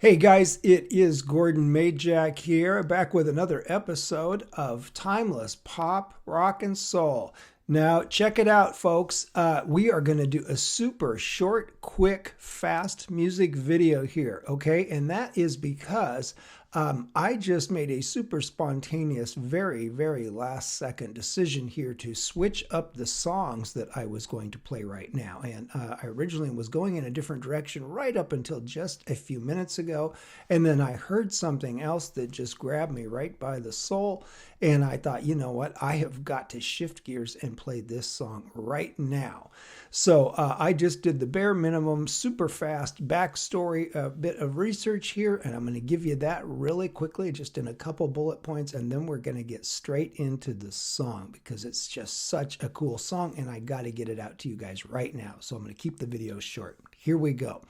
Hey guys, it is Gordon Majak here, back with another episode of Timeless Pop, Rock, and Soul. Now, check it out, folks. We are going to do a super short, quick, fast music video here, okay? And that is because I just made a super spontaneous, very, very last second decision here to switch up the songs that I was going to play right now. And I originally was going in a different direction right up until just a few minutes ago. And then I heard something else that just grabbed me right by the soul. And I thought, you know what? I have got to shift gears and play this song right now. So I just did the bare minimum, super fast backstory, a bit of research here, and I'm going to give you that really quickly, just in a couple bullet points, and then we're going to get straight into the song because it's just such a cool song, and I got to get it out to you guys right now. So I'm going to keep the video short. Here we go.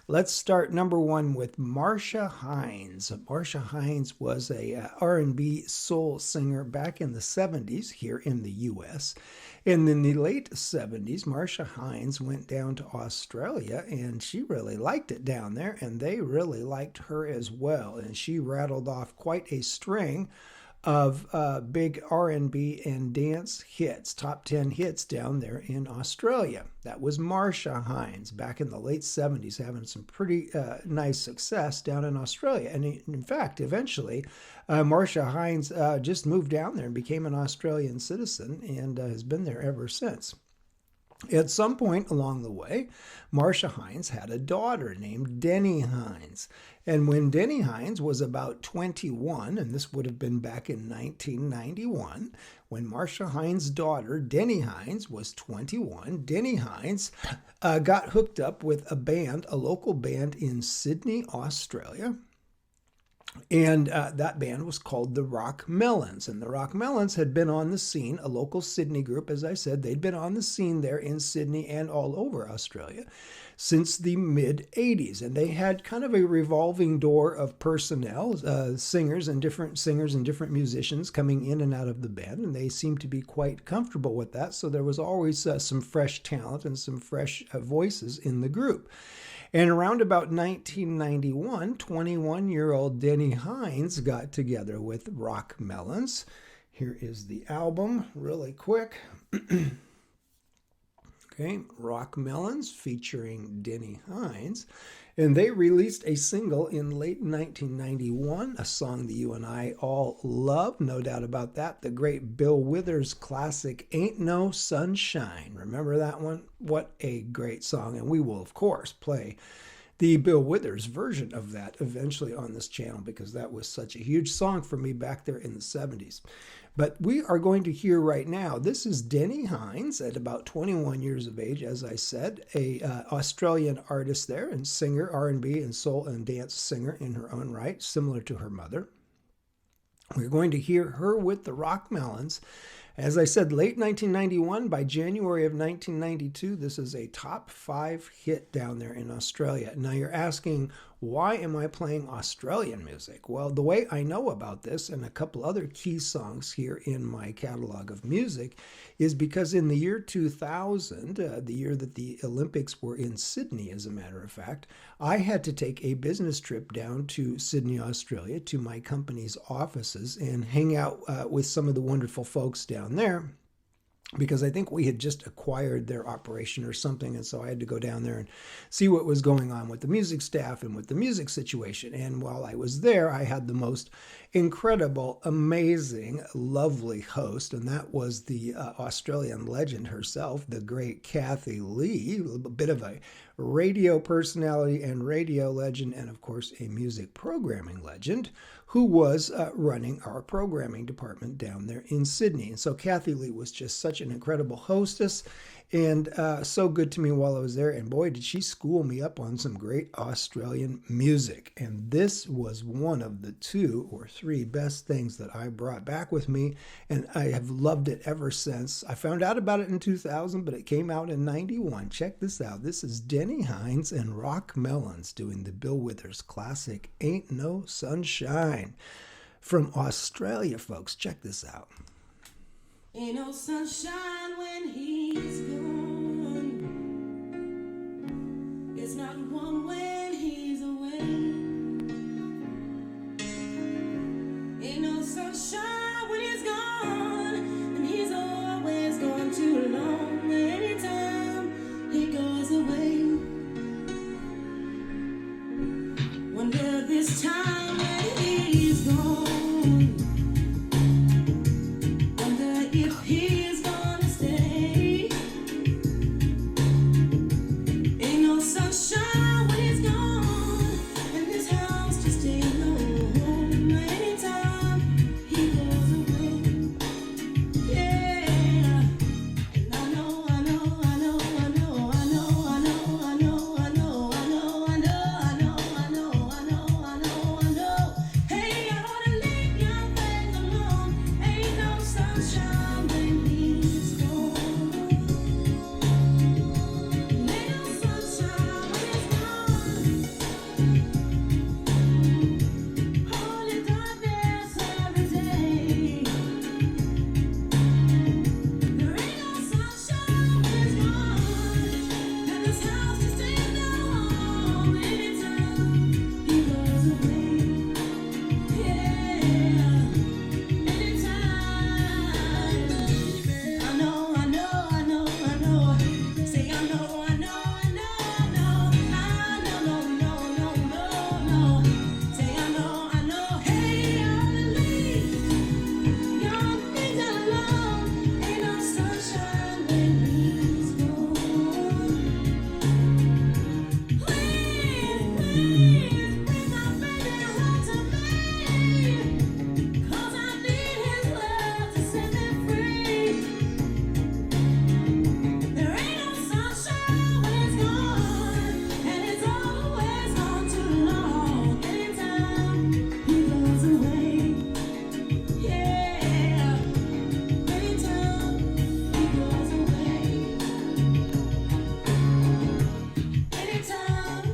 Let's start number one with Marcia Hines. Marcia Hines was a R&B soul singer back in the 70s here in the U.S. And in the late 70s, Marcia Hines went down to Australia, and she really liked it down there, and they really liked her as well. And she rattled off quite a string of big R&B and dance hits, top 10 hits down there in Australia. That was Marcia Hines back in the late 70s, having some pretty nice success down in Australia. And in fact, eventually, Marcia Hines just moved down there and became an Australian citizen and has been there ever since. At some point along the way, Marcia Hines had a daughter named Deni Hines. And when Deni Hines was about 21, and this would have been back in 1991, when Marcia Hines' daughter, Deni Hines, was 21, Deni Hines got hooked up with a band, a local band in Sydney, Australia. And that band was called the Rockmelons. And the Rockmelons had been on the scene, a local Sydney group, as I said. They'd been on the scene there in Sydney and all over Australia since the mid-'80s. And they had kind of a revolving door of personnel, singers and different musicians coming in and out of the band. And they seemed to be quite comfortable with that. So there was always some fresh talent and some fresh voices in the group. And around about 1991, 21-year-old Deni Hines got together with Rockmelons. Here is the album really quick. Okay, Rockmelons featuring Deni Hines. And they released a single in late 1991, a song that you and I all love, no doubt about that, the great Bill Withers classic, Ain't No Sunshine. Remember that one? What a great song. And we will, of course, play the Bill Withers version of that eventually on this channel because that was such a huge song for me back there in the 70s. But we are going to hear right now, this is Deni Hines at about 21 years of age, as I said, a Australian artist there and singer, R&B and soul and dance singer in her own right, similar to her mother. We're going to hear her with the Rockmelons. As I said, late 1991, by January of 1992, this is a top 5 hit down there in Australia. Now you're asking, why am I playing Australian music? Well, the way I know about this and a couple other key songs here in my catalog of music is because in the year 2000, the year that the Olympics were in Sydney, as a matter of fact, I had to take a business trip down to Sydney, Australia, to my company's offices and hang out with some of the wonderful folks down there, because I think we had just acquired their operation or something. And so I had to go down there and see what was going on with the music staff and with the music situation. And while I was there, I had the most incredible, amazing, lovely host. And that was the Australian legend herself, the great Kathy Lee, a bit of a radio personality and radio legend, and of course a music programming legend, who was running our programming department down there in Sydney. And so Kathy Lee was just such an incredible hostess and so good to me while I was there. And boy, did she school me up on some great Australian music. And this was one of the 2 or 3 best things that I brought back with me. And I have loved it ever since. I found out about it in 2000, but it came out in 91. Check this out. This is Deni Hines and Rockmelons doing the Bill Withers classic, Ain't No Sunshine. From Australia, folks. Check this out. Ain't no sunshine when he's gone. It's not one when he's away. this time when he's gone, wonder if he's gonna stay. Ain't no sunshine when he's gone, and this house just ain't no home. Anytime he goes away, yeah. And I know, I know, I know, I know, I know, I know, I know, I know, I know, I know, I know, I know, I know, I know, I know. Hey, I ought to leave your thing alone. Ain't no sunshine when he's gone. Ain't no sunshine when he's gone. Holy darkness every day. There ain't no sunshine when he's gone, and this house just ain't no home. Anytime he goes away, yeah. Anytime. I know, I know, I know, I know. Say I know, I know, I know, I know. I know, no, no, no, no, no. Say I know. Hey, I ought to leave your things alone. Ain't no sunshine when he's gone. Please, please, bring my baby home to me, 'cause I need his love to set me free. There ain't no sunshine when he's gone, and it's always gone too long. Anytime he goes away, yeah. Anytime he goes away, anytime.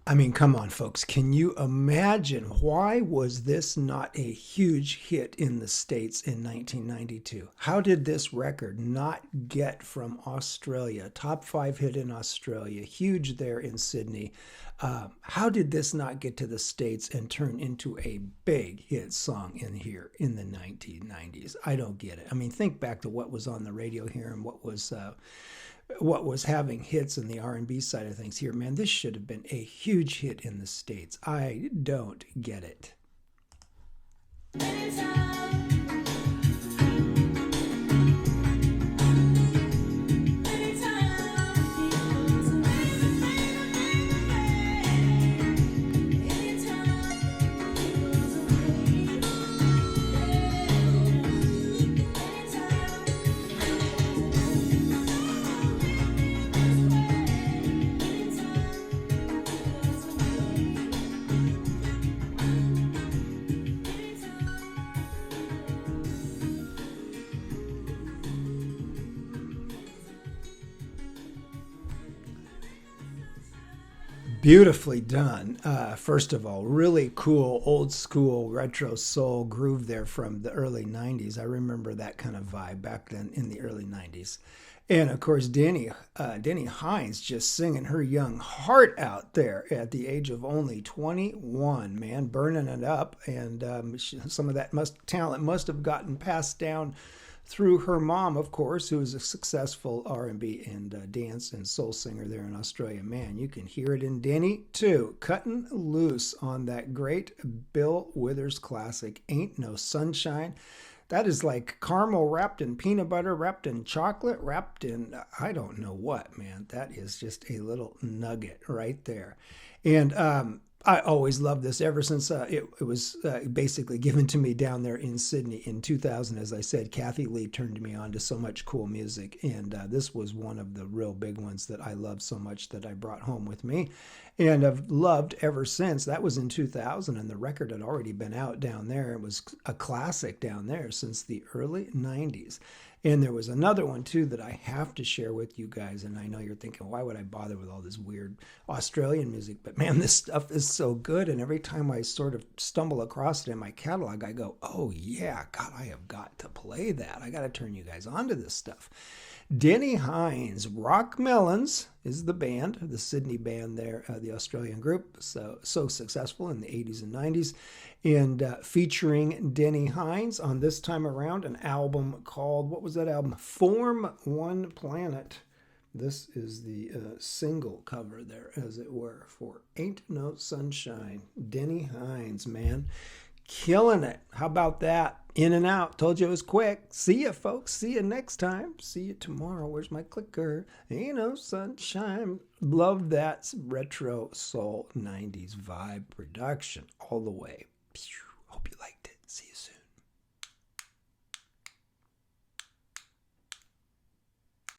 I mean, come on, folks. Can you imagine why was this not a huge hit in the States in 1992? How did this record not get from Australia, top 5 hit in Australia, huge there in Sydney? How did this not get to the States and turn into a big hit song in here in the 1990s? I don't get it. I mean, think back to what was on the radio here and what was having hits in the R&B side of things here. Man, this should have been a huge hit in the States. I don't get it. Anytime. Beautifully done. First of all, really cool old school retro soul groove there from the early 90s. I remember that kind of vibe back then in the early 90s. And of course, Deni Hines just singing her young heart out there at the age of only 21, man, burning it up. And some of that talent must have gotten passed down through her mom, of course, who is a successful R&B and dance and soul singer there in Australia. Man, you can hear it in Deni too, cutting loose on that great Bill Withers classic, Ain't No Sunshine. That is like caramel wrapped in peanut butter, wrapped in chocolate, wrapped in I don't know what, man. That is just a little nugget right there. And I always loved this ever since it was basically given to me down there in Sydney in 2000. As I said, Kathy Lee turned me on to so much cool music, and this was one of the real big ones that I loved so much that I brought home with me and have loved ever since. That was in 2000, and the record had already been out down there. It was a classic down there since the early 90s. And there was another one, too, that I have to share with you guys. And I know you're thinking, why would I bother with all this weird Australian music? But, man, this stuff is so good. And every time I sort of stumble across it in my catalog, I go, oh, yeah, God, I have got to play that. I got to turn you guys on to this stuff. Deni Hines, Rockmelons is the band, the Sydney band there, the Australian group, so successful in the 80s and 90s, and featuring Deni Hines on this time around an album called, what was that album? Form One Planet. This is the single cover there, as it were, for Ain't No Sunshine. Deni Hines, man. Killing it. How about that? In and out. Told you it was quick. See ya, folks. See you next time. See you tomorrow. Where's my clicker? Ain't no sunshine. Love that retro soul 90s vibe production all the way. Hope you liked it. See you soon.